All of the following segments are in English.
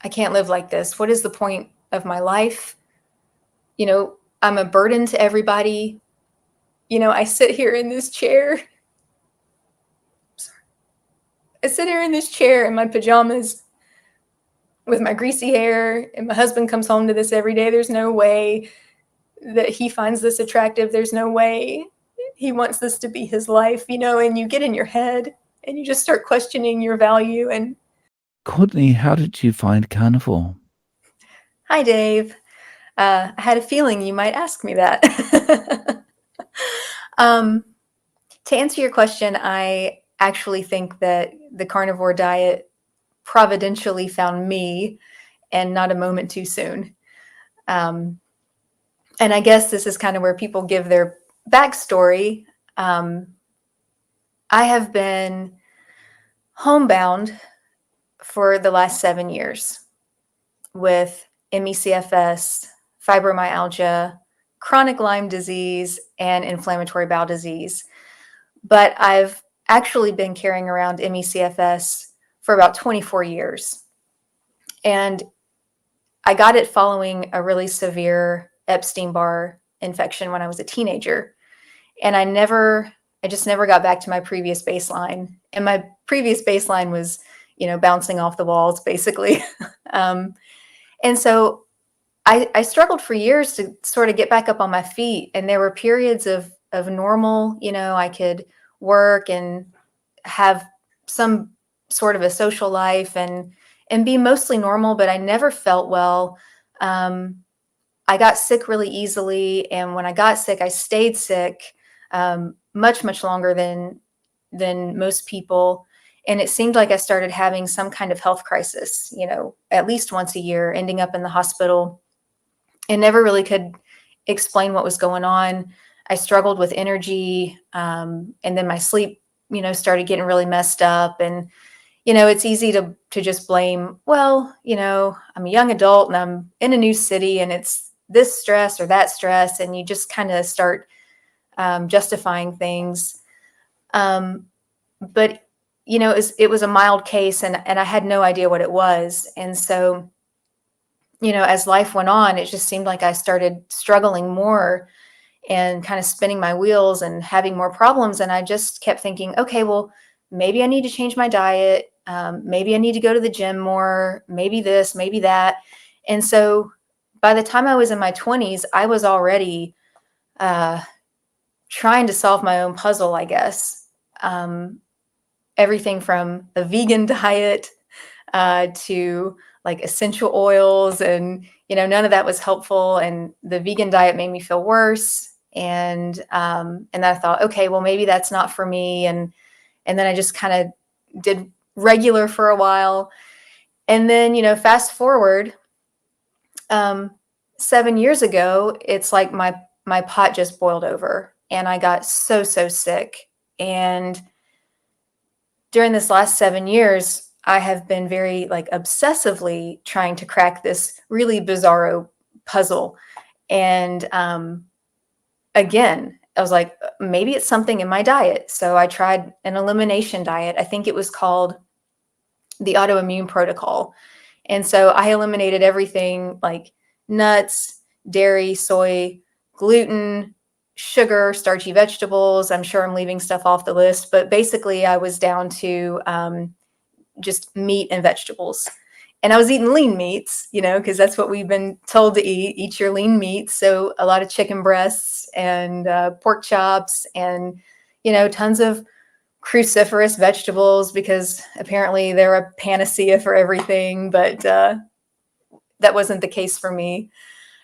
I can't live like this. What is the point of my life? I'm a burden to everybody. I sit here in this chair. I sit here in this chair in my pajamas with my greasy hair, and my husband comes home to this every day. There's no way that he finds this attractive. There's no way he wants this to be his life, and you get in your head and you just start questioning your value. And Courtney, how did you find Carnivore? hi, Dave. I had a feeling you might ask me that. um, to answer your question, I actually think that the carnivore diet providentially found me and not a moment too soon. Um, and I guess this is kind of where people give their backstory. Um, I have been homebound for the last 7 years with ME/CFS, fibromyalgia, chronic Lyme disease, and inflammatory bowel disease. But I've actually been carrying around ME/CFS for about 24 years. And I got it following a really severe Epstein-Barr infection when I was a teenager. And I just never got back to my previous baseline. And my previous baseline was, bouncing off the walls, basically. And so I struggled for years to sort of get back up on my feet. And there were periods of normal, I could work and have some sort of a social life and be mostly normal, but I never felt well. I got sick really easily. And when I got sick, I stayed sick much, much longer than most people. And it seemed like I started having some kind of health crisis, at least once a year, ending up in the hospital, and never really could explain what was going on. I struggled with energy, and then my sleep, started getting really messed up. And, it's easy to just blame, well, I'm a young adult and I'm in a new city and it's this stress or that stress. And you just kind of start justifying things. But, it was a mild case and I had no idea what it was. And so, as life went on, it just seemed like I started struggling more and kind of spinning my wheels and having more problems. And I just kept thinking, okay, well, maybe I need to change my diet. Maybe I need to go to the gym more, maybe this, maybe that. And so by the time I was in my 20s, I was already trying to solve my own puzzle, I guess. Everything from a vegan diet to like essential oils, and none of that was helpful. And the vegan diet made me feel worse. And I thought, okay, well, maybe that's not for me. And then I just kind of did regular for a while. And then, fast forward 7 years ago, it's like my pot just boiled over and I got so sick. And during this last 7 years, I have been very obsessively trying to crack this really bizarro puzzle. And again, I was like, maybe it's something in my diet. So I tried an elimination diet. I think it was called the autoimmune protocol. And so I eliminated everything like nuts, dairy, soy, gluten, sugar, starchy vegetables. I'm sure I'm leaving stuff off the list, but basically I was down to just meat and vegetables. And I was eating lean meats, because that's what we've been told to eat. Eat your lean meats. So a lot of chicken breasts and pork chops and, tons of cruciferous vegetables, because apparently they're a panacea for everything. But that wasn't the case for me.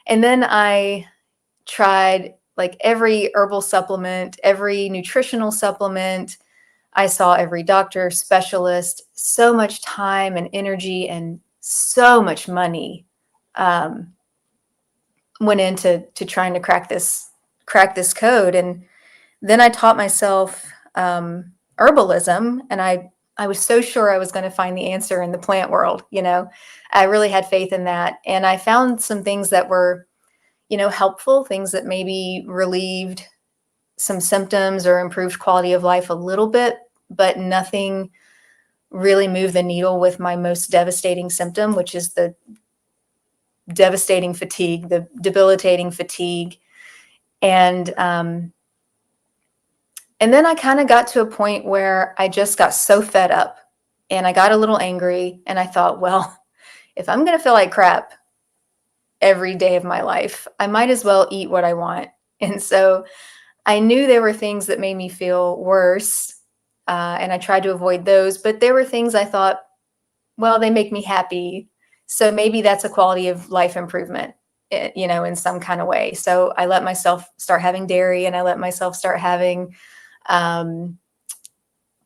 And then I tried like every herbal supplement, every nutritional supplement. I saw every doctor, specialist. So much time and energy and so much money went into trying to crack this code. And then I taught myself herbalism, and I was so sure I was going to find the answer in the plant world. I really had faith in that, and I found some things that were helpful, things that maybe relieved some symptoms or improved quality of life a little bit, but nothing really move the needle with my most devastating symptom, which is the devastating fatigue, the debilitating fatigue. And then I kind of got to a point where I just got so fed up and I got a little angry and I thought, well, if I'm going to feel like crap every day of my life, I might as well eat what I want. And so I knew there were things that made me feel worse, and I tried to avoid those. But there were things I thought, well, they make me happy. So maybe that's a quality of life improvement, in some kind of way. So I let myself start having dairy and I let myself start having um,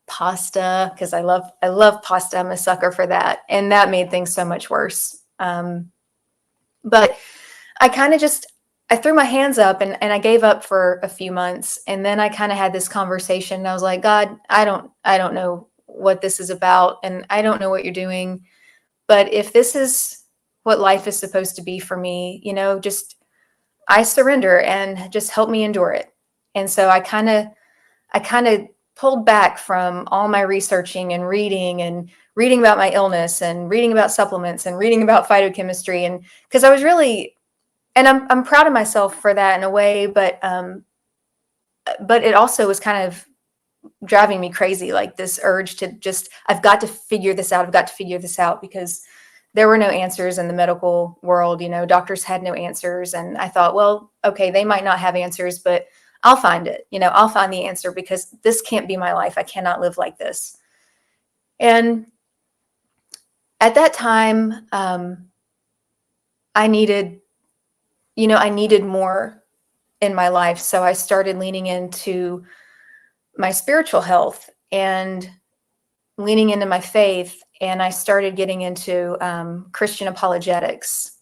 pasta because I love pasta. I'm a sucker for that. And that made things so much worse. But I kind of just I threw my hands up and I gave up for a few months. And then I kind of had this conversation and I was like, God, I don't know what this is about and I don't know what you're doing. But if this is what life is supposed to be for me, just I surrender and just help me endure it. And so I kind of pulled back from all my researching and reading about my illness and reading about supplements and reading about phytochemistry and because I was really and I'm proud of myself for that in a way, but it also was kind of driving me crazy, like this urge to just I've got to figure this out. I've got to figure this out because there were no answers in the medical world. Doctors had no answers, and I thought, well, okay, they might not have answers, but I'll find it. I'll find the answer because this can't be my life. I cannot live like this. And at that time, I needed, I needed more in my life. So I started leaning into my spiritual health and leaning into my faith. And I started getting into Christian apologetics.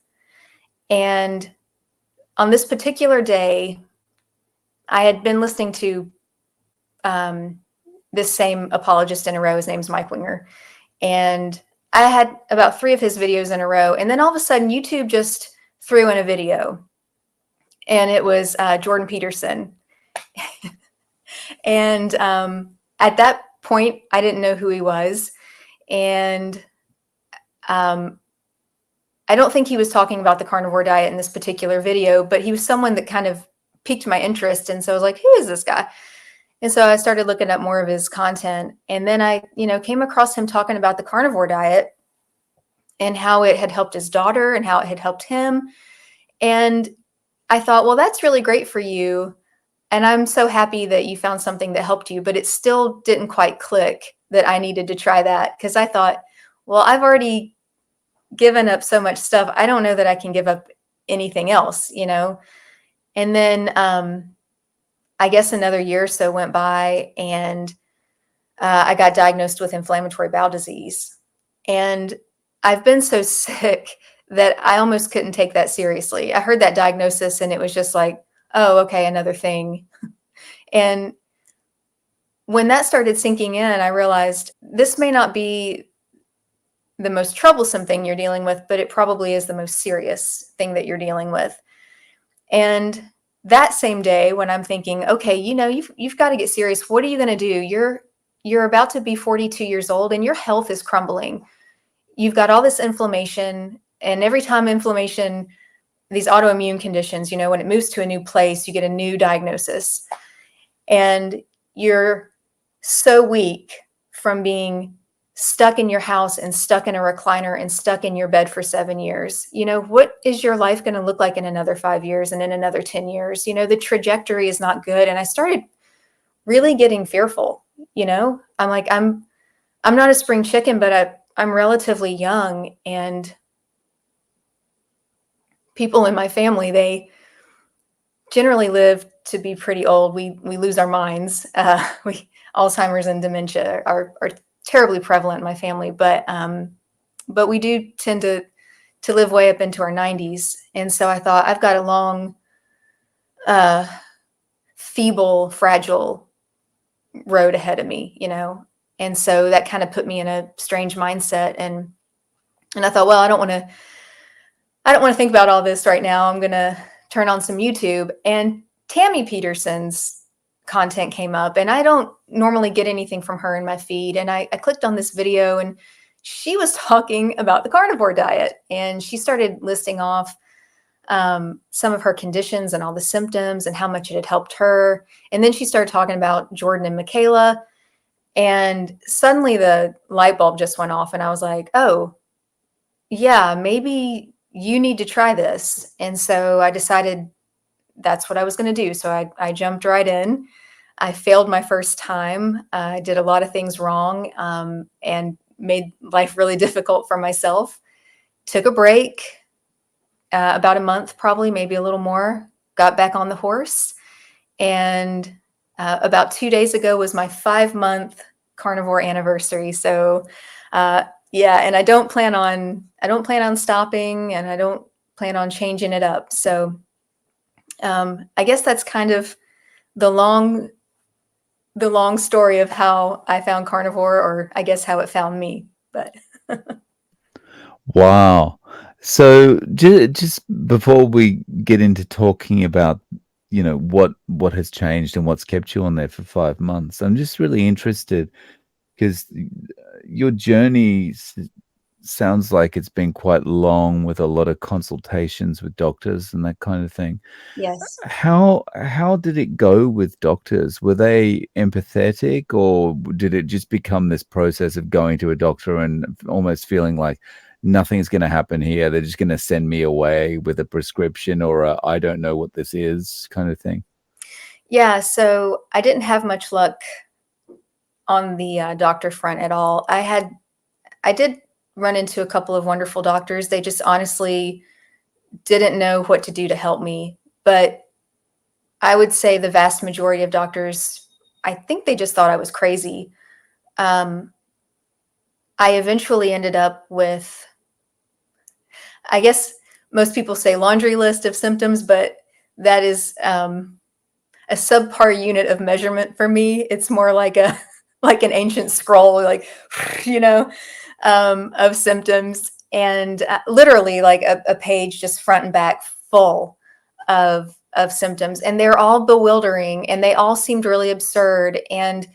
And on this particular day, I had been listening to this same apologist in a row. His name's Mike Winger. And I had about 3 of his videos in a row. And then all of a sudden, YouTube just threw in a video. And it was Jordan Peterson. And at that point, I didn't know who he was. And I don't think he was talking about the carnivore diet in this particular video, but he was someone that kind of piqued my interest. And so I was like, who is this guy? And so I started looking up more of his content. And then I, came across him talking about the carnivore diet and how it had helped his daughter and how it had helped him. And I thought, well, that's really great for you. And I'm so happy that you found something that helped you, but it still didn't quite click that I needed to try that. Because I thought, well, I've already given up so much stuff. I don't know that I can give up anything else, And then I guess another year or so went by and I got diagnosed with inflammatory bowel disease. And I've been so sick that I almost couldn't take that seriously. I heard that diagnosis and it was just like, oh, okay, another thing. And when that started sinking in, I realized this may not be the most troublesome thing you're dealing with, but it probably is the most serious thing that you're dealing with. And that same day when I'm thinking, okay, you've got to get serious. What are you going to do? You're about to be 42 years old and your health is crumbling. You've got all this inflammation, and every time inflammation, these autoimmune conditions, when it moves to a new place, you get a new diagnosis. And you're so weak from being stuck in your house and stuck in a recliner and stuck in your bed for 7 years. What is your life going to look like in another 5 years and in another 10 years? The trajectory is not good. And I started really getting fearful. I'm like, I'm not a spring chicken, but I'm relatively young, and people in my family, they generally live to be pretty old. We lose our minds. Alzheimer's and dementia are terribly prevalent in my family, but we do tend to live way up into our 90s. And so I thought, I've got a long, feeble, fragile road ahead of me, And so that kind of put me in a strange mindset. And I thought, well, I don't want to think about all this right now. I'm going to turn on some YouTube. And Tammy Peterson's content came up, and I don't normally get anything from her in my feed. And I clicked on this video, and she was talking about the carnivore diet, and she started listing off some of her conditions and all the symptoms and how much it had helped her. And then she started talking about Jordan and Michaela. And suddenly the light bulb just went off, and I was like, oh, yeah, maybe you need to try this. And so I decided that's what I was going to do. So I jumped right in. I failed my first time. I did a lot of things wrong, and made life really difficult for myself. Took a break, about a month, probably, maybe a little more. Got back on the horse. And about 2 days ago was my 5-month carnivore anniversary. So yeah, and I don't plan on stopping, and I don't plan on changing it up. So I guess that's kind of the long story of how I found carnivore, or I guess how it found me. But Wow. So just before we get into talking about, what has changed and what's kept you on there for 5 months, I'm just really interested because your journey sounds like it's been quite long with a lot of consultations with doctors and that kind of thing. yes. How did it go with doctors? Were they empathetic, or did it just become this process of going to a doctor and almost feeling like nothing's going to happen here? They're just going to send me away with a prescription or a I don't know what this is kind of thing. Yeah, so I didn't have much luck on the doctor front at all. I did run into a couple of wonderful doctors. They just honestly didn't know what to do to help me. But I would say the vast majority of doctors, I think they just thought I was crazy. Um, I eventually ended up with, I guess most people say laundry list of symptoms, but that is a subpar unit of measurement for me. It's more like a like an ancient scroll, like you know, of symptoms, and literally like a page just front and back full of symptoms, and they're all bewildering, and they all seemed really absurd. And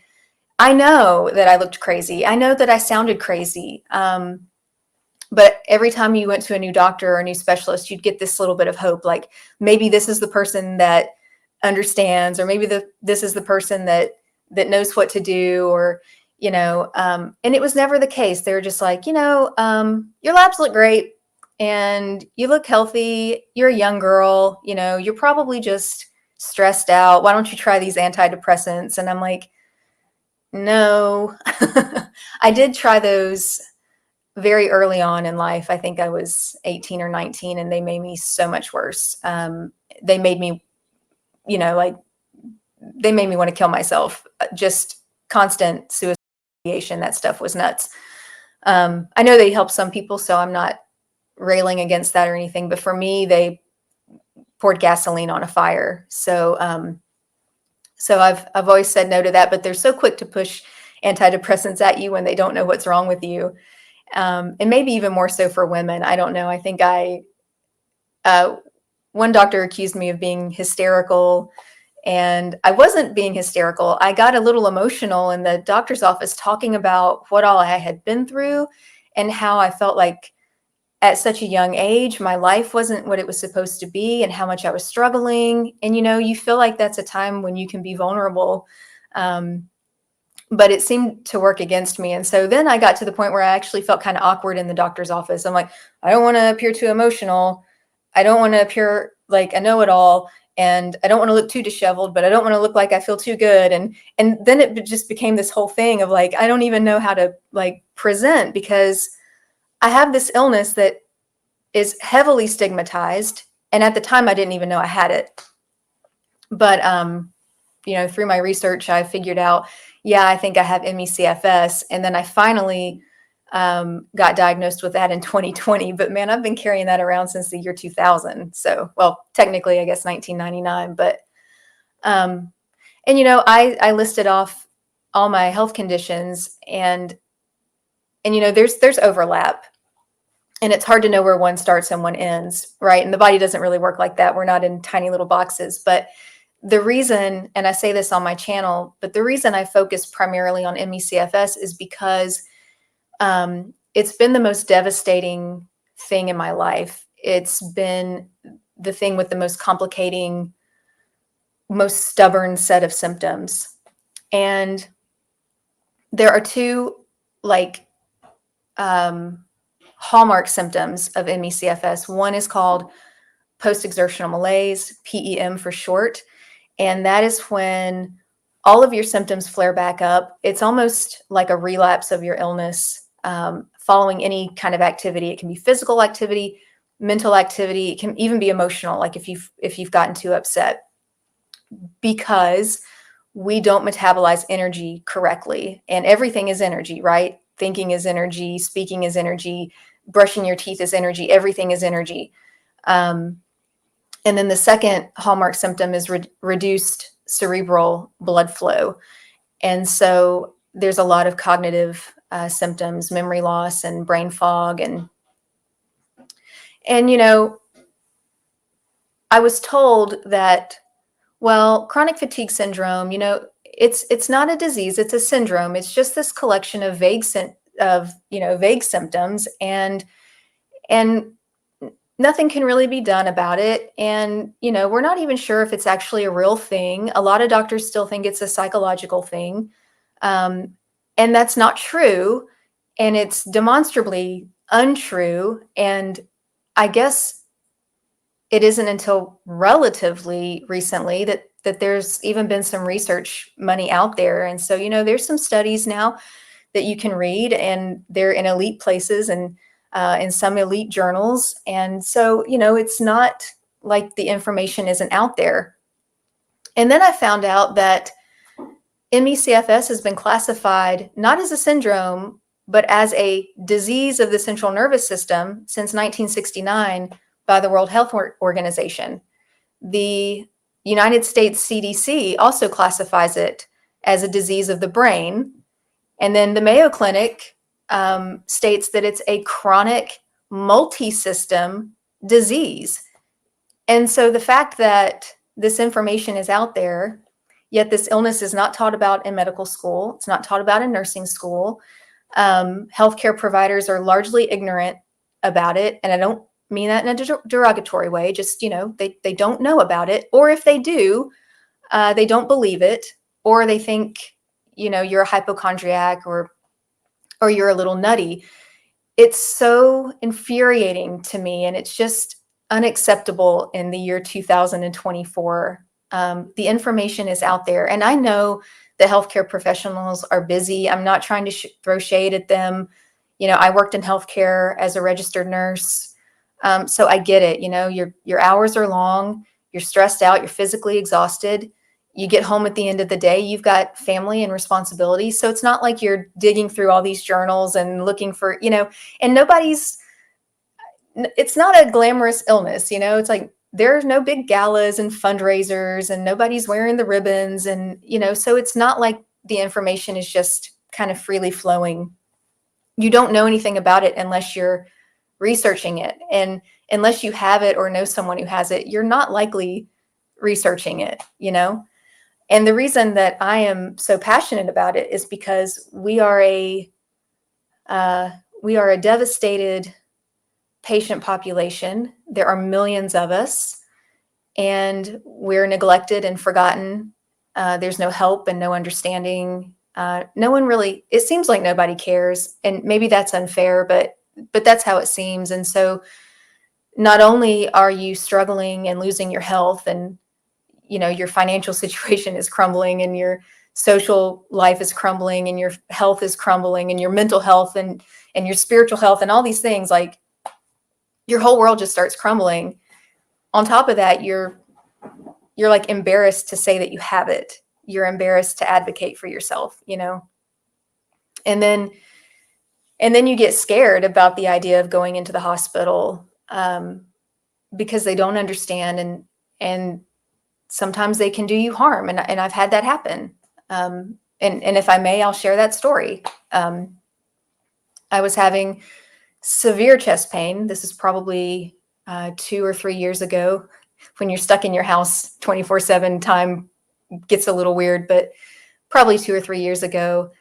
I know that I looked crazy. I know that I sounded crazy. But every time you went to a new doctor or a new specialist, you'd get this little bit of hope, like maybe this is the person that understands, or maybe this is the person that knows what to do, or and it was never the case. They were just like, your labs look great, and you look healthy. You're a young girl, you're probably just stressed out. Why don't you try these antidepressants? And I'm like, no. I did try those very early on in life. I think I was 18 or 19, and they made me so much worse. They made me, like, they made me want to kill myself. Just constant suicide. That stuff was nuts. I know they help some people, so I'm not railing against that or anything. But for me, they poured gasoline on a fire. So I've always said no to that. But they're so quick to push antidepressants at you when they don't know what's wrong with you. And maybe even more so for women. I don't know. I think one doctor accused me of being hysterical, and I wasn't being hysterical. I got a little emotional in the doctor's office talking about what all I had been through, and how I felt like at such a young age, my life wasn't what it was supposed to be, and how much I was struggling. And, you feel like that's a time when you can be vulnerable. But it seemed to work against me. And so then I got to the point where I actually felt kind of awkward in the doctor's office. I'm like, I don't want to appear too emotional. I don't want to appear like I know it all. And I don't want to look too disheveled, but I don't want to look like I feel too good. And then it just became this whole thing of like, I don't even know how to like present, because I have this illness that is heavily stigmatized. And at the time I didn't even know I had it. But through my research, I figured out, yeah, I think I have ME/CFS. And then I finally got diagnosed with that in 2020. But man, I've been carrying that around since the year 2000. So, well, technically, I guess 1999. But, I listed off all my health conditions, and there's overlap. And it's hard to know where one starts and one ends, right? And the body doesn't really work like that. We're not in tiny little boxes. But the reason, and I say this on my channel, but the reason I focus primarily on ME/CFS is because it's been the most devastating thing in my life. It's been the thing with the most complicating, most stubborn set of symptoms. And there are two like hallmark symptoms of ME/CFS. One is called post-exertional malaise, PEM for short. And that is when all of your symptoms flare back up. It's almost like a relapse of your illness following any kind of activity. It can be physical activity, mental activity. It can even be emotional, like if you've gotten too upset, because we don't metabolize energy correctly. And everything is energy, right? Thinking is energy, speaking is energy, brushing your teeth is energy, everything is energy. And then the second hallmark symptom is reduced cerebral blood flow. And so there's a lot of cognitive symptoms, memory loss and brain fog. And you know, I was told that, well, chronic fatigue syndrome, you know, it's not a disease, it's a syndrome. It's just this collection of vague symptoms, and nothing can really be done about it. And, you know, we're not even sure if it's actually a real thing. A lot of doctors still think it's a psychological thing. Um, and that's not true. And it's demonstrably untrue. And I guess it isn't until relatively recently that there's even been some research money out there. And so, you know, there's some studies now that you can read, and they're in elite places and in some elite journals. And so, you know, it's not like the information isn't out there. And then I found out that ME/CFS has been classified not as a syndrome, but as a disease of the central nervous system since 1969 by the World Health Organization. The United States CDC also classifies it as a disease of the brain. And then the Mayo Clinic states that it's a chronic multi-system disease. And so the fact that this information is out there, yet this illness is not taught about in medical school, it's not taught about in nursing school. Healthcare providers are largely ignorant about it. And I don't mean that in a derogatory way, just, you know, they don't know about it. Or if they do, they don't believe it, or they think, you know, you're a hypochondriac or you're a little nutty. It's so infuriating to me, and it's just unacceptable in the year 2024. The information is out there, and I know the healthcare professionals are busy. I'm not trying to throw shade at them. You know, I worked in healthcare as a registered nurse, so I get it. You know, your hours are long, you're stressed out, you're physically exhausted. You get home at the end of the day, you've got family and responsibilities. So it's not like you're digging through all these journals and looking for, you know, and it's not a glamorous illness, you know, it's like there's no big galas and fundraisers and nobody's wearing the ribbons. And, you know, so it's not like the information is just kind of freely flowing. You don't know anything about it unless you're researching it. And unless you have it or know someone who has it, you're not likely researching it, you know? And the reason that I am so passionate about it is because we are a devastated patient population. There are millions of us, and we're neglected and forgotten. There's no help and no understanding. No one really. It seems like nobody cares, and maybe that's unfair, but that's how it seems. And so, not only are you struggling and losing your health, and you know, your financial situation is crumbling, and your social life is crumbling, and your health is crumbling, and your mental health and your spiritual health and all these things, like your whole world just starts crumbling. On top of that, you're like embarrassed to say that you have it. You're embarrassed to advocate for yourself, you know. And then you get scared about the idea of going into the hospital because they don't understand, and sometimes they can do you harm. And I've had that happen. And if I may, I'll share that story. I was having severe chest pain. This is probably 2 or 3 years ago. when you're stuck in your house 24/7, time gets a little weird, but probably 2 or 3 years ago.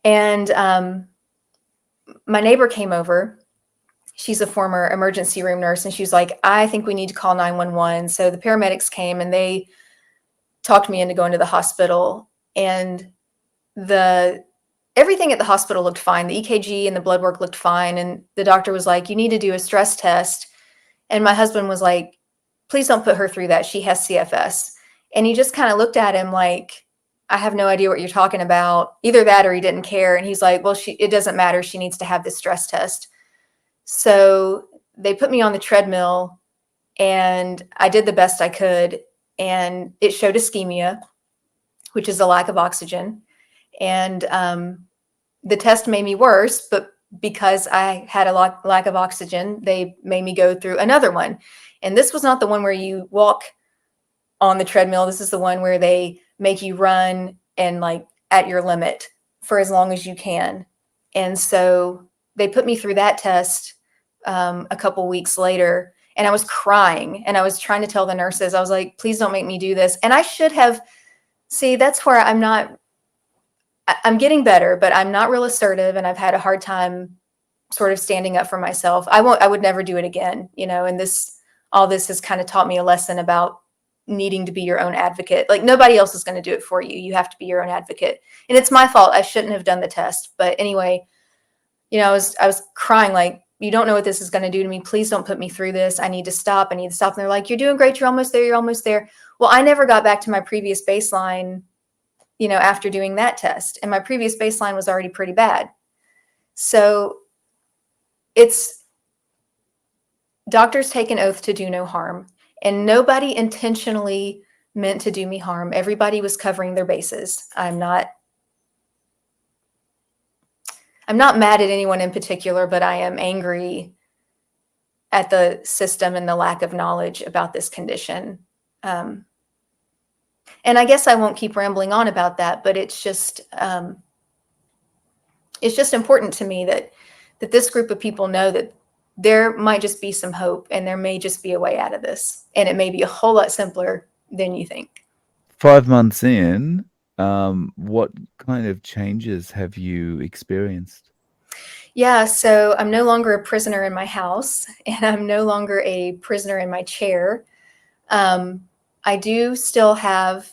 And my neighbor came over. She's a former emergency room nurse, and she was like, I think we need to call 911. So the paramedics came and they talked me into going to the hospital. And the everything at the hospital looked fine. The EKG and the blood work looked fine. And the doctor was like, you need to do a stress test. And my husband was like, please don't put her through that. She has CFS. And he just kind of looked at him like, I have no idea what you're talking about. Either that or he didn't care. And he's like, well, it doesn't matter. She needs to have this stress test. So they put me on the treadmill and I did the best I could. And it showed ischemia, which is a lack of oxygen. And the test made me worse, but because I had a lack of oxygen, they made me go through another one. And this was not the one where you walk on the treadmill. This is the one where they make you run and like at your limit for as long as you can. And so they put me through that test a couple weeks later, and I was crying and I was trying to tell the nurses, I was like, please don't make me do this. And I should have, see, that's where I'm getting better, but I'm not real assertive, and I've had a hard time sort of standing up for myself. I would never do it again, and all this has kind of taught me a lesson about needing to be your own advocate. Like nobody else is going to do it for you. You have to be your own advocate. And it's my fault. I shouldn't have done the test. But anyway, I was crying like, you don't know what this is going to do to me. Please don't put me through this. I need to stop. I need to stop. And they're like, you're doing great. You're almost there. You're almost there. Well, I never got back to my previous baseline, after doing that test. And my previous baseline was already pretty bad. So doctors take an oath to do no harm. And nobody intentionally meant to do me harm. Everybody was covering their bases. I'm not mad at anyone in particular, but I am angry at the system and the lack of knowledge about this condition. And I guess I won't keep rambling on about that, but it's just important to me that this group of people know that there might just be some hope and there may just be a way out of this. And it may be a whole lot simpler than you think. 5 months in, what kind of changes have you experienced? Yeah, so I'm no longer a prisoner in my house, and I'm no longer a prisoner in my chair. I do still have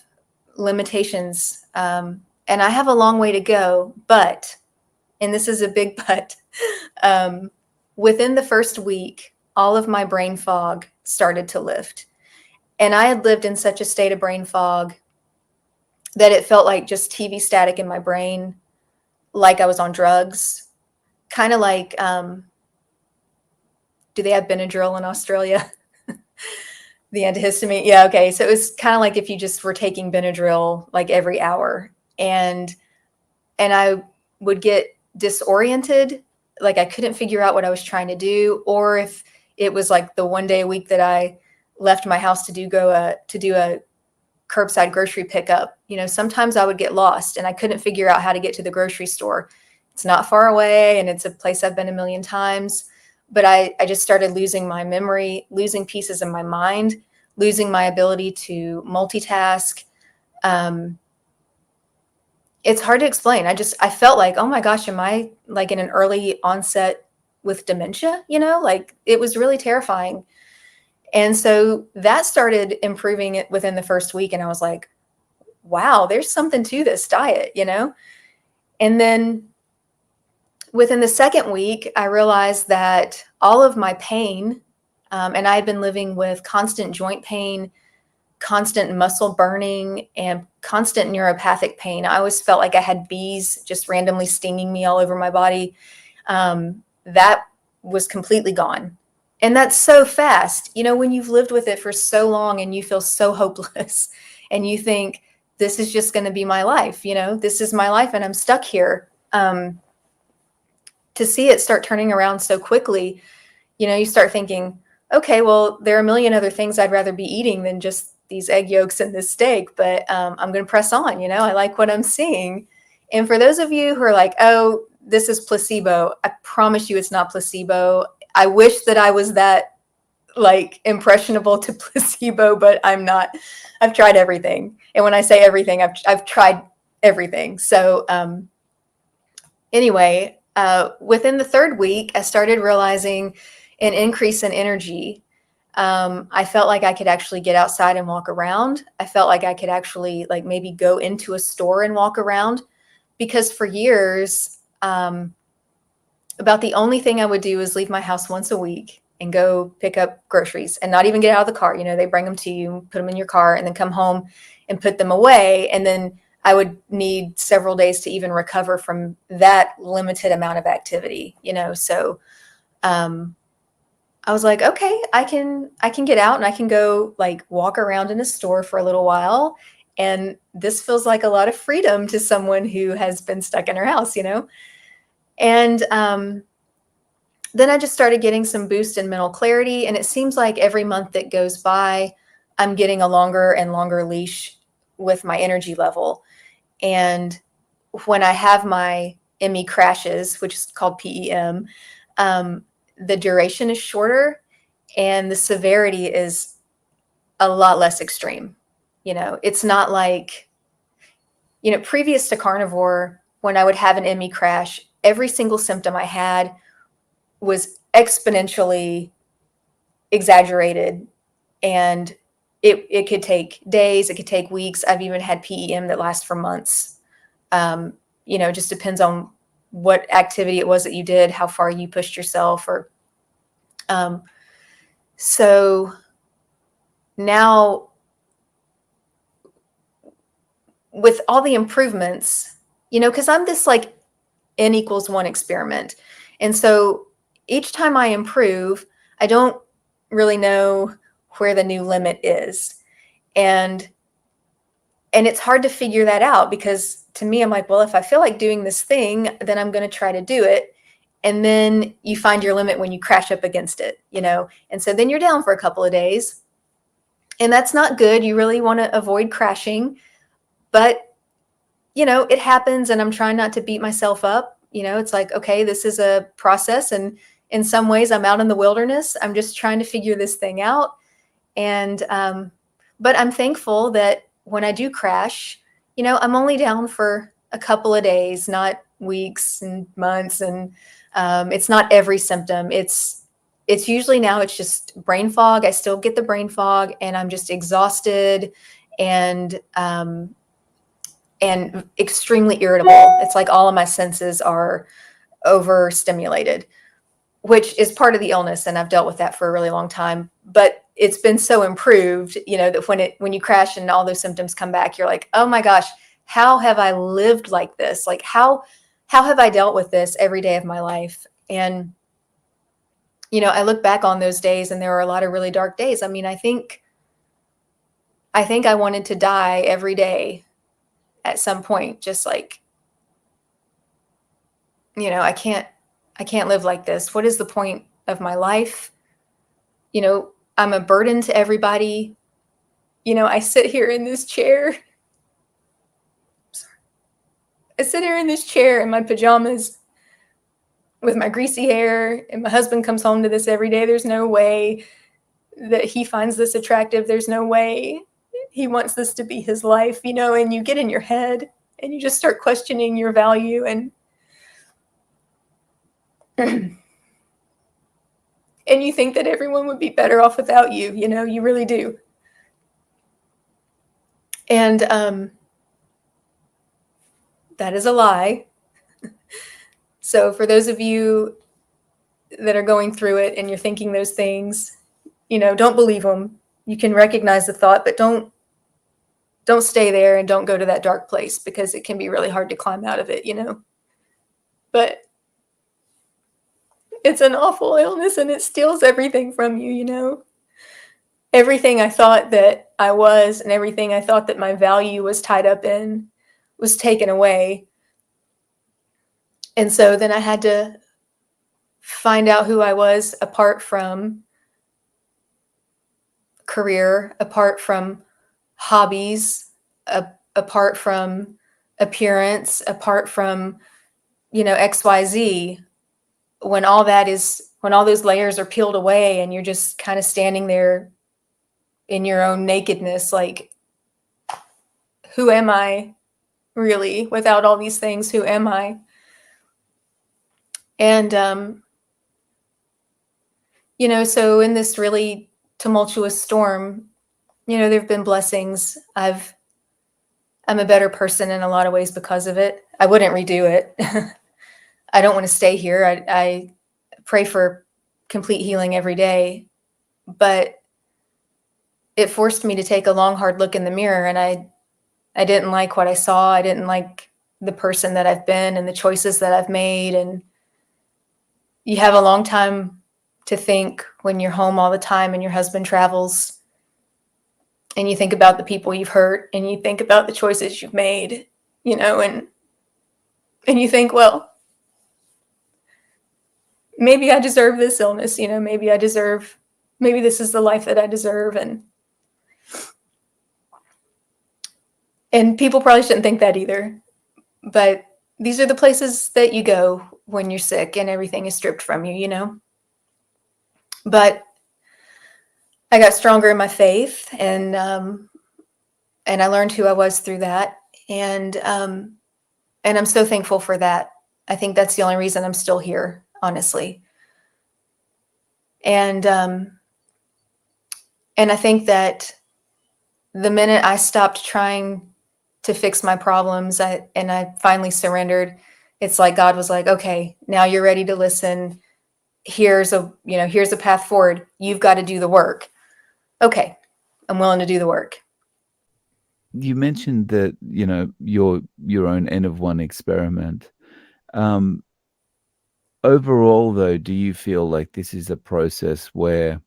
limitations, and I have a long way to go, but, and this is a big but, within the first week, all of my brain fog started to lift. And I had lived in such a state of brain fog that it felt like just TV static in my brain, like I was on drugs. Kind of like, do they have Benadryl in Australia? The antihistamine? Yeah, okay. So it was kind of like if you just were taking Benadryl like every hour. And I would get disoriented, like I couldn't figure out what I was trying to do, or if it was like the one day a week that I left my house to do a curbside grocery pickup. Sometimes I would get lost and I couldn't figure out how to get to the grocery store. It's not far away and it's a place I've been a million times, but I just started losing my memory, losing pieces of my mind, losing my ability to multitask. It's hard to explain. I felt like, oh my gosh, am I like in an early onset with dementia? Like it was really terrifying. And so that started improving it within the first week. And I was like, wow, there's something to this diet, And then within the second week, I realized that all of my pain, and I had been living with constant joint pain, constant muscle burning, and constant neuropathic pain. I always felt like I had bees just randomly stinging me all over my body. That was completely gone. And that's so fast, when you've lived with it for so long and you feel so hopeless and you think, this is just going to be my life, this is my life and I'm stuck here. To see it start turning around so quickly, you start thinking, okay, well, there are a million other things I'd rather be eating than just these egg yolks and this steak, but I'm going to press on. I like what I'm seeing. And for those of you who are like, oh, this is placebo, I promise you it's not placebo. I wish that I was that like impressionable to placebo, but I'm not. I've tried everything. And when I say everything, I've tried everything. So anyway, within the third week, I started realizing an increase in energy. I felt like I could actually get outside and walk around. I felt like I could actually like maybe go into a store and walk around, because for years, about the only thing I would do is leave my house once a week and go pick up groceries and not even get out of the car. You know, they bring them to you, put them in your car, and then come home and put them away. And then I would need several days to even recover from that limited amount of activity, you know. So I was like, okay, I can get out and I can go like walk around in a store for a little while. And this feels like a lot of freedom to someone who has been stuck in her house, you know. And then I just started getting some boost in mental clarity. And it seems like every month that goes by, I'm getting a longer and longer leash with my energy level. And when I have my ME crashes, which is called PEM, the duration is shorter and the severity is a lot less extreme. You know, it's not like, you know, previous to carnivore, when I would have an ME crash, every single symptom I had was exponentially exaggerated, and it could take days, it could take weeks. I've even had PEM that lasts for months. You know, it just depends on what activity it was that you did, how far you pushed yourself, or so now with all the improvements, you know, because I'm this like N=1 experiment. And so each time I improve, I don't really know where the new limit is. And it's hard to figure that out, because to me, I'm like, well, if I feel like doing this thing, then I'm going to try to do it. And then you find your limit when you crash up against it, you know? And so then you're down for a couple of days. And that's not good. You really want to avoid crashing. But, you know, it happens, and I'm trying not to beat myself up. You know, it's like, okay, this is a process. And in some ways, I'm out in the wilderness. I'm just trying to figure this thing out. And, but I'm thankful that when I do crash, you know, I'm only down for a couple of days, not weeks and months. And it's not every symptom. It's usually now it's just brain fog. I still get the brain fog, and I'm just exhausted and extremely irritable. It's like all of my senses are overstimulated, which is part of the illness. And I've dealt with that for a really long time, but it's been so improved, you know, that when you crash and all those symptoms come back, you're like, oh my gosh, how have I lived like this? Like, how have I dealt with this every day of my life? And, you know, I look back on those days, and there were a lot of really dark days. I mean, I think I wanted to die every day at some point, just like, you know, I can't live like this. What is the point of my life? You know, I'm a burden to everybody. You know, I sit here in this chair. I sit here in this chair in my pajamas with my greasy hair, and my husband comes home to this every day. There's no way that he finds this attractive. There's no way he wants this to be his life, you know, and you get in your head and you just start questioning your value, and and you think that everyone would be better off without you, you know, you really do. And that is a lie. So for those of you that are going through it and you're thinking those things, you know, don't believe them. You can recognize the thought, but don't stay there, and don't go to that dark place, because it can be really hard to climb out of it, you know. But it's an awful illness, and it steals everything from you, you know. Everything I thought that I was, and everything I thought that my value was tied up in, was taken away. And so then I had to find out who I was apart from career, apart from hobbies, apart from appearance, apart from, you know, XYZ, when all that is when all those layers are peeled away and you're just kind of standing there in your own nakedness, like, who am I really without all these things? Who am I? And, so in this really tumultuous storm, there've been blessings. I'm a better person in a lot of ways because of it. I wouldn't redo it. I don't want to stay here. I pray for complete healing every day, but it forced me to take a long, hard look in the mirror, and I didn't like what I saw. I didn't like the person that I've been and the choices that I've made. And you have a long time to think when you're home all the time and your husband travels, and you think about the people you've hurt, and you think about the choices you've made, and you think, well, maybe I deserve this illness, maybe this is the life that I deserve. And people probably shouldn't think that either. But these are the places that you go when you're sick and everything is stripped from you. But I got stronger in my faith, and I learned who I was through that. And I'm so thankful for that. I think that's the only reason I'm still here, honestly. And I think that the minute I stopped trying to fix my problems, and I finally surrendered, it's like God was like, okay, now you're ready to listen. Here's a path forward. You've got to do the work. Okay, I'm willing to do the work. You mentioned that, your own N of one experiment. Overall, though, do you feel like this is a process where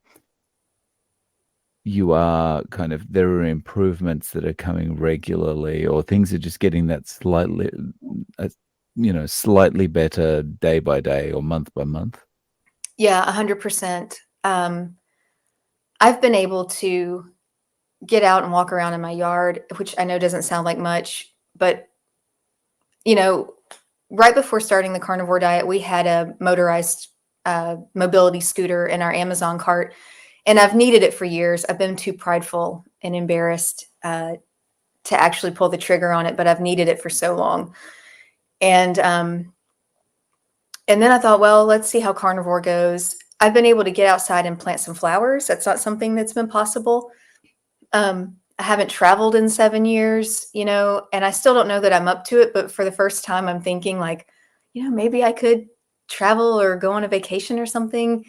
you are there are improvements that are coming regularly, or things are just getting that slightly better day by day or month by month? Yeah, 100%. I've been able to get out and walk around in my yard, which I know doesn't sound like much, but right before starting the carnivore diet, we had a motorized mobility scooter in our Amazon cart, and I've needed it for years. I've been too prideful and embarrassed to actually pull the trigger on it, but I've needed it for so long. And then I thought, well, let's see how carnivore goes. I've been able to get outside and plant some flowers. That's not something that's been possible. I haven't traveled in 7 years, and I still don't know that I'm up to it. But for the first time, I'm thinking like, maybe I could travel or go on a vacation or something.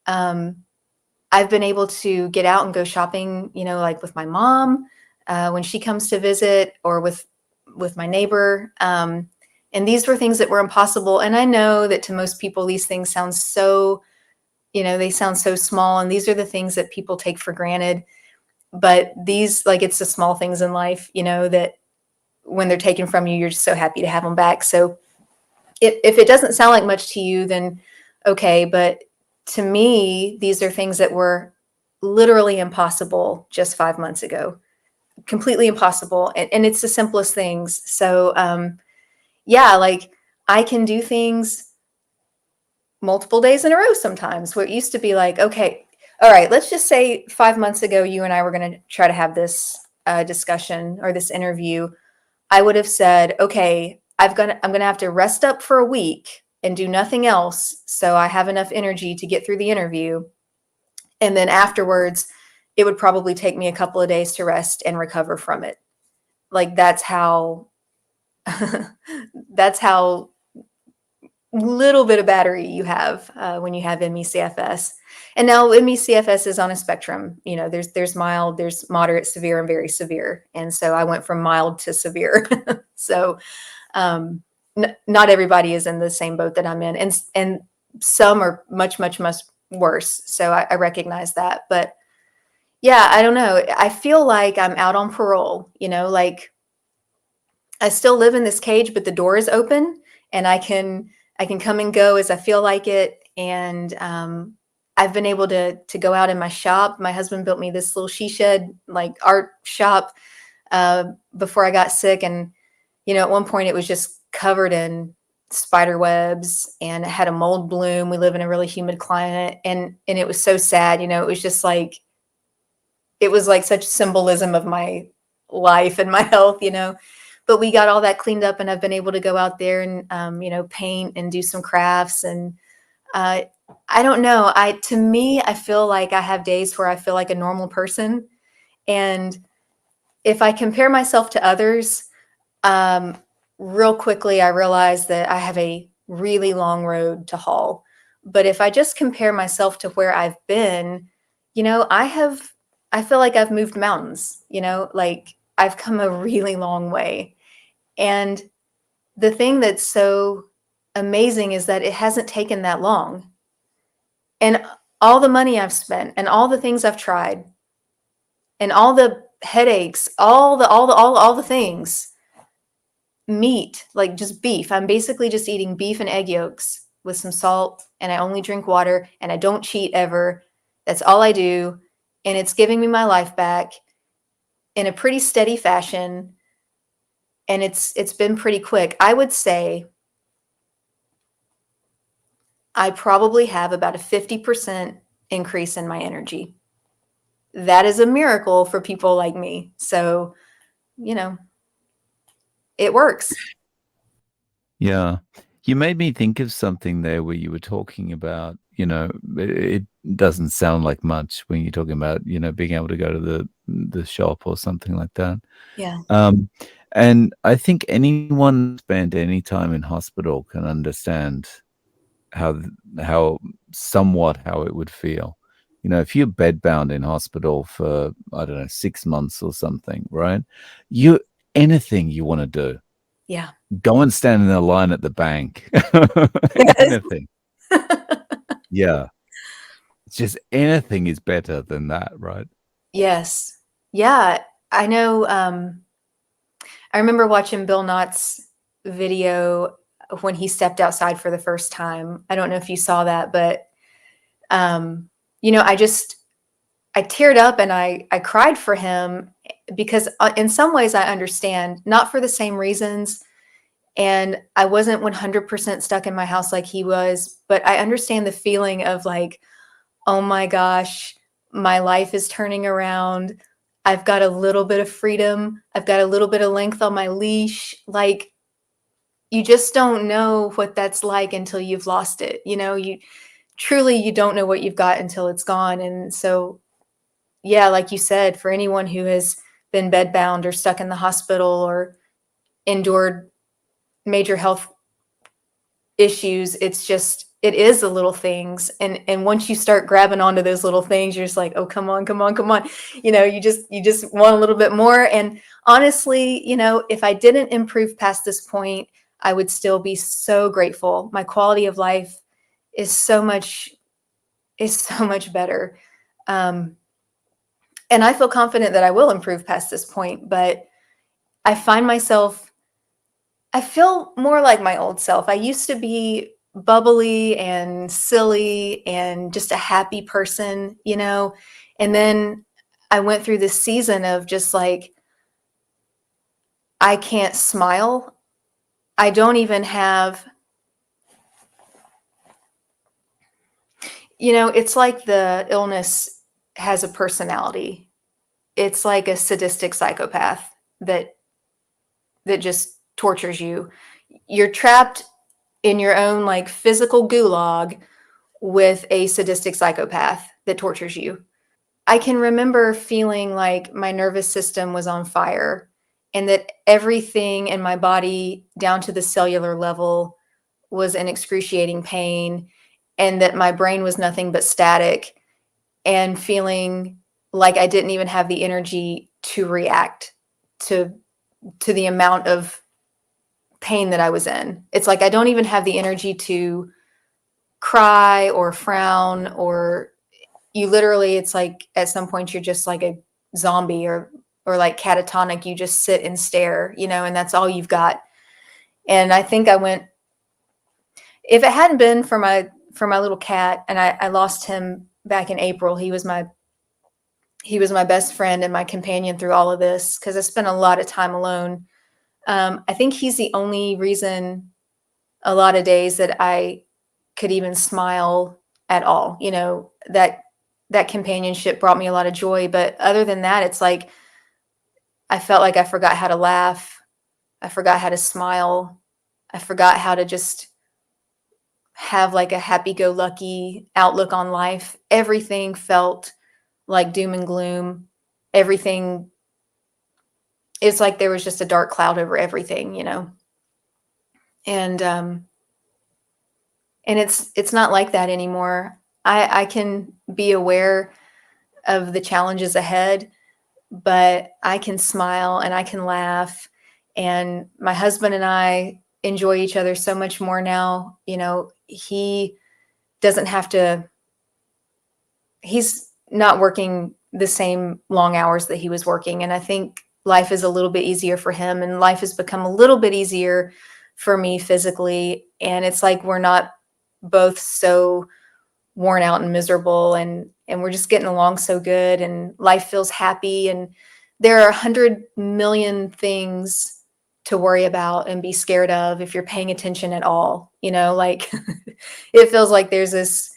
I've been able to get out and go shopping, like with my mom when she comes to visit, or with my neighbor. And these were things that were impossible. And I know that to most people, these things sound so, they sound so small. And these are the things that people take for granted. But these, like, it's the small things in life, that when they're taken from you, you're just so happy to have them back. So if it doesn't sound like much to you, then okay. But to me, these are things that were literally impossible just 5 months ago, completely impossible. And it's the simplest things. So, yeah, like, I can do things multiple days in a row sometimes, where it used to be like, okay, all right, let's just say 5 months ago, you and I were going to try to have this discussion or this interview. I would have said, okay, I'm going to have to rest up for a week and do nothing else, so I have enough energy to get through the interview. And then afterwards, it would probably take me a couple of days to rest and recover from it. Like, that's how that's how little bit of battery you have when you have ME/CFS. And now ME/CFS is on a spectrum. There's mild, there's moderate, severe, and very severe. And so I went from mild to severe. So not everybody is in the same boat that I'm in, and some are much, much, much worse. So I recognize that. But yeah, I don't know. I feel like I'm out on parole. Like, I still live in this cage, but the door is open, and I can come and go as I feel like it. And I've been able to go out in my shop. My husband built me this little she shed, like, art shop before I got sick. And, at one point it was just covered in spider webs, and I had a mold bloom. We live in a really humid climate, and it was so sad. You know, it was just like it was like such symbolism of my life and my health. You know, but we got all that cleaned up, and I've been able to go out there and you know, paint and do some crafts. And uh, I don't know. To me, I feel like I have days where I feel like a normal person, and if I compare myself to others, um, real quickly, I realize that I have a really long road to haul. But if I just compare myself to where I've been, you know, I feel like I've moved mountains, you know, like I've come a really long way. And the thing that's so amazing is that it hasn't taken that long. And all the money I've spent and all the things I've tried and all the headaches, all the things, meat, like just beef. I'm basically just eating beef and egg yolks with some salt, and I only drink water, and I don't cheat ever. That's all I do. And it's giving me my life back in a pretty steady fashion. And it's been pretty quick. I would say I probably have about a 50% increase in my energy. That is a miracle for people like me. So, you know, it works. Yeah. You made me think of something there where you were talking about, it doesn't sound like much when you're talking about, being able to go to the shop or something like that. Yeah. Um, and I think anyone spent any time in hospital can understand how th how somewhat how it would feel. If you're bedbound in hospital for, I don't know, 6 months or something, right? You anything you wanna do. Yeah. Go and stand in a line at the bank. Yes. Anything. Yeah. It's just anything is better than that, right? Yes. Yeah. I know. I remember watching Bill Knott's video when he stepped outside for the first time. I don't know if you saw that, but um, you know, I teared up and I cried for him because in some ways I understand, not for the same reasons. And I wasn't 100% stuck in my house like he was, but I understand the feeling of like, oh my gosh, my life is turning around. I've got a little bit of freedom. I've got a little bit of length on my leash. Like, you just don't know what that's like until you've lost it. You know, you don't know what you've got until it's gone. And so, yeah, like you said, for anyone who has been bedbound or stuck in the hospital or endured major health issues, it is the little things. And once you start grabbing onto those little things, you're just like, oh, come on, come on, come on. You know, you just want a little bit more. And honestly, you know, if I didn't improve past this point, I would still be so grateful. My quality of life is so much better. Um, and I feel confident that I will improve past this point, but I find myself I feel more like my old self. I used to be bubbly and silly and just a happy person, you know? And then I went through this season of just like, I can't smile. I don't even have, you know, it's like the illness has a personality. It's like a sadistic psychopath that just tortures you. You're trapped in your own like physical gulag with a sadistic psychopath that tortures you. I can remember feeling like my nervous system was on fire and that everything in my body, down to the cellular level, was in excruciating pain, and that my brain was nothing but static, and feeling like I didn't even have the energy to react to the amount of pain that I was in. It's like I don't even have the energy to cry or frown, or you literally, it's like at some point you're just like a zombie, or like catatonic. You just sit and stare, you know, and that's all you've got. And I think I went, if it hadn't been for my little cat, and I lost him back in April. He was my best friend and my companion through all of this, because I spent a lot of time alone. I think he's the only reason a lot of days that I could even smile at all. That companionship brought me a lot of joy. But other than that, it's like I felt like I forgot how to laugh. I forgot how to smile. I forgot how to just have like a happy go lucky outlook on life. Everything felt like doom and gloom. Everything, it's like there was just a dark cloud over everything. And it's not like that anymore. I can be aware of the challenges ahead, but I can smile and I can laugh. And my husband and I enjoy each other so much more now. He doesn't have to, he's not working the same long hours that he was working. And I think life is a little bit easier for him, and life has become a little bit easier for me physically. And it's like we're not both so worn out and miserable, and we're just getting along so good, and life feels happy. And there are 100 million things to worry about and be scared of if you're paying attention at all. Like it feels like there's this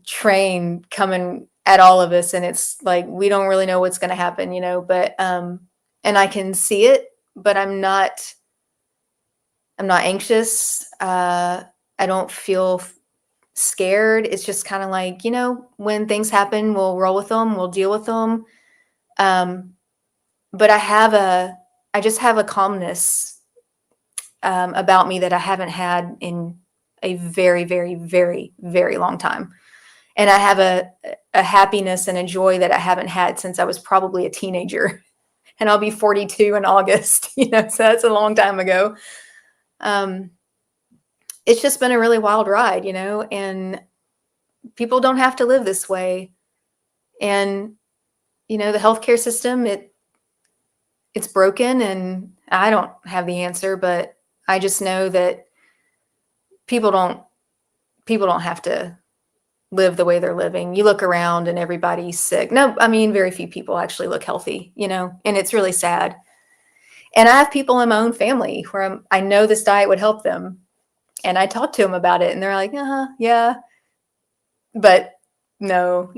train coming at all of us, and it's like we don't really know what's going to happen. But and I can see it, but I'm not anxious. I don't feel scared. It's just kind of like, when things happen, we'll roll with them, we'll deal with them. Um, but I just have a calmness about me that I haven't had in a very, very, very, very long time. And I have a happiness and a joy that I haven't had since I was probably a teenager. And I'll be 42 in August, so that's a long time ago. Um, it's just been a really wild ride, and people don't have to live this way. And the healthcare system, it's broken, and I don't have the answer, but I just know that people don't have to live the way they're living. You look around and everybody's sick. No, I mean, very few people actually look healthy, and it's really sad. And I have people in my own family where I know this diet would help them, and I talk to them about it, and they're like, yeah, but no.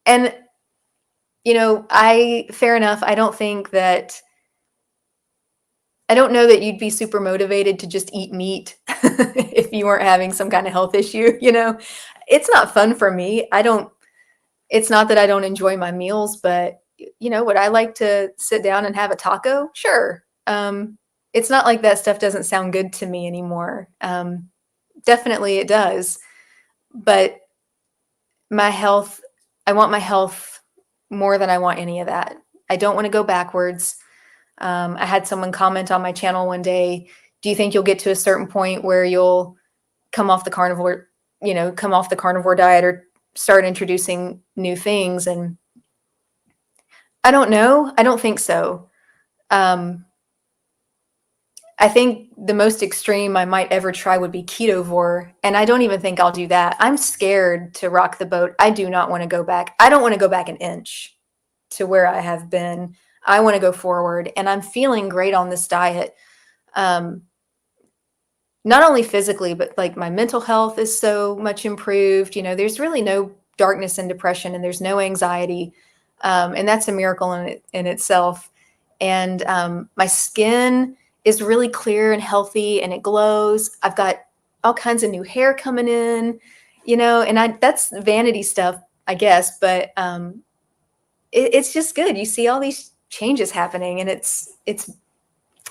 And fair enough. I don't know that you'd be super motivated to just eat meat if you weren't having some kind of health issue. It's not fun for me. It's not that I don't enjoy my meals, but would I like to sit down and have a taco? Sure. It's not like that stuff doesn't sound good to me anymore. Definitely it does. But my health, I want my health more than I want any of that. I don't want to go backwards. I had someone comment on my channel one day, do you think you'll get to a certain point where you'll come off the carnivore diet or start introducing new things? And I don't know. I don't think so. I think the most extreme I might ever try would be ketovore, and I don't even think I'll do that. I'm scared to rock the boat. I do not want to go back. I don't want to go back an inch to where I have been. I want to go forward, and I'm feeling great on this diet. Not only physically, but like my mental health is so much improved. There's really no darkness and depression, and there's no anxiety. And that's a miracle in itself. And my skin is really clear and healthy, and it glows. I've got all kinds of new hair coming in, and that's vanity stuff, I guess, but it's just good. You see all these changes happening, and it's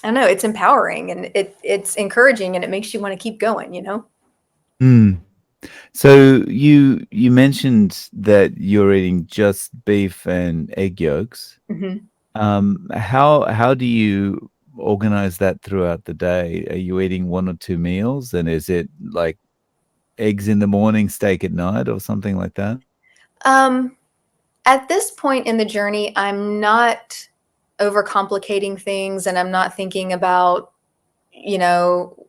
I don't know, it's empowering, and it's encouraging, and it makes you want to keep going. Mm. So you mentioned that you're eating just beef and egg yolks. Hmm. How do you organize that throughout the day? Are you eating one or two meals, and is it like eggs in the morning, steak at night, or something like that? At this point in the journey, I'm not overcomplicating things, and I'm not thinking about, you know,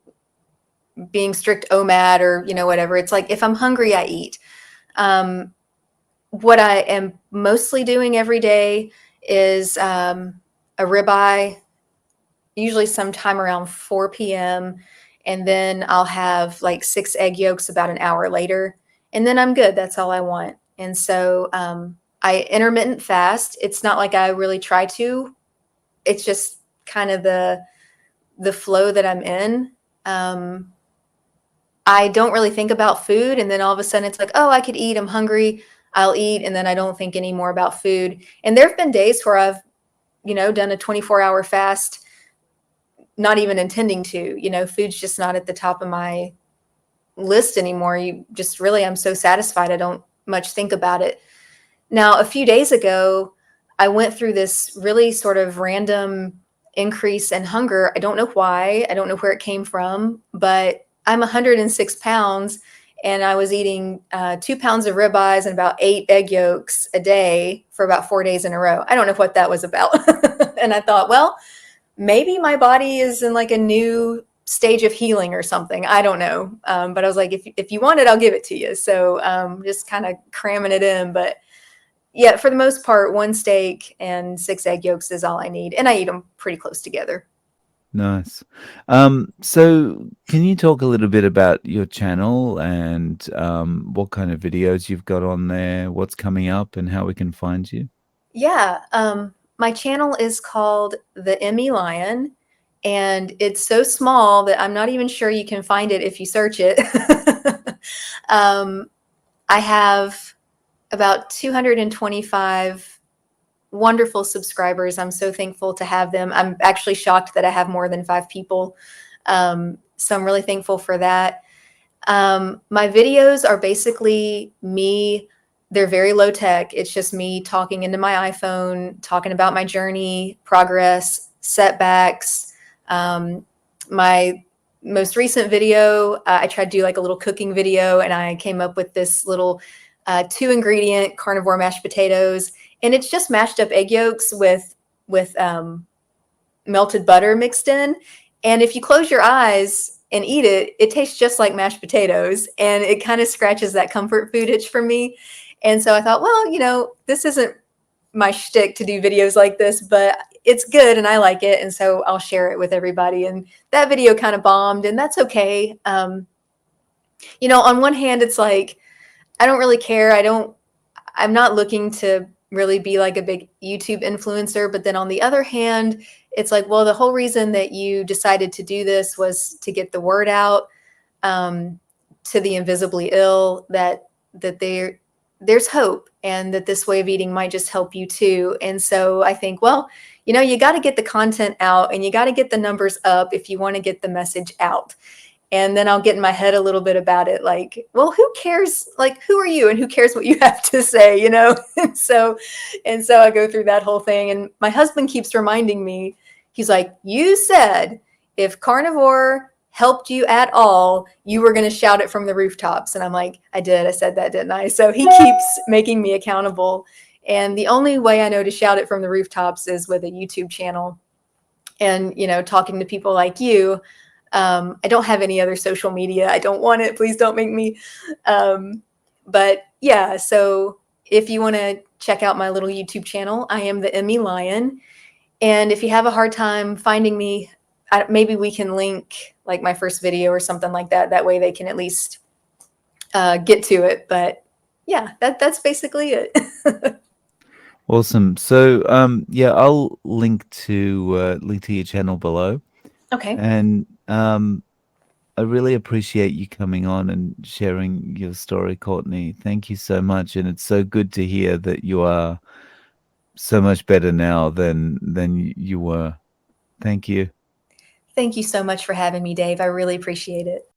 being strict OMAD or, whatever. It's like if I'm hungry, I eat. What I am mostly doing every day is a ribeye, usually sometime around 4 p.m. and then I'll have like 6 egg yolks about an hour later, and then I'm good. That's all I want. And so I intermittent fast. It's not like I really try to. It's just kind of the flow that I'm in. I don't really think about food, and then all of a sudden it's like, oh, I could eat. I'm hungry. I'll eat, and then I don't think any more about food. And there have been days where I've, done a 24-hour fast, not even intending to. Food's just not at the top of my list anymore. I'm so satisfied. I don't much think about it. Now, a few days ago, I went through this really sort of random increase in hunger. I don't know why. I don't know where it came from, but I'm 106 pounds, and I was eating 2 pounds of ribeyes and about 8 egg yolks a day for about 4 days in a row. I don't know what that was about. And I thought, well, maybe my body is in like a new stage of healing or something. I don't know. But I was like, if you want it, I'll give it to you. So just kind of cramming it in. But yeah, for the most part, 1 steak and 6 egg yolks is all I need. And I eat them pretty close together. Nice. So can you talk a little bit about your channel and what kind of videos you've got on there, what's coming up, and how we can find you? Yeah. My channel is called The Emmy Lion, and it's so small that I'm not even sure you can find it if you search it. I have about 225 wonderful subscribers. I'm so thankful to have them. I'm actually shocked that I have more than 5 people. So I'm really thankful for that. My videos are basically me. They're very low tech. It's just me talking into my iPhone, talking about my journey, progress, setbacks. My most recent video, I tried to do like a little cooking video, and I came up with this little 2 ingredient carnivore mashed potatoes, and it's just mashed up egg yolks with melted butter mixed in. And if you close your eyes and eat it, it tastes just like mashed potatoes, and it kind of scratches that comfort food itch for me. And so I thought, well, this isn't my shtick to do videos like this, but it's good and I like it, and so I'll share it with everybody. And that video kind of bombed, and that's okay. On one hand, it's like I don't really care. I'm not looking to really be like a big YouTube influencer. But then on the other hand, it's like, well, the whole reason that you decided to do this was to get the word out to the invisibly ill that there's hope, and that this way of eating might just help you too. And so I think, well, you got to get the content out, and you got to get the numbers up if you want to get the message out. And then I'll get in my head a little bit about it, like, well, who cares? Like, who are you, and who cares what you have to say, and so I go through that whole thing. And my husband keeps reminding me, he's like, you said if carnivore helped you at all, you were going to shout it from the rooftops. And I'm like, I did. I said that, didn't I? So he keeps making me accountable. And the only way I know to shout it from the rooftops is with a YouTube channel and, talking to people like you. I don't have any other social media. I don't want it. Please don't make me. But yeah, so if you want to check out my little YouTube channel, I am the Emmy Lion. And if you have a hard time finding me, maybe we can link like my first video or something like that. That way they can at least get to it. But yeah, that's basically it. Awesome. So yeah, I'll link to your channel below. Okay. And I really appreciate you coming on and sharing your story, Courtney. Thank you so much. And it's so good to hear that you are so much better now than you were. Thank you. Thank you so much for having me, Dave. I really appreciate it.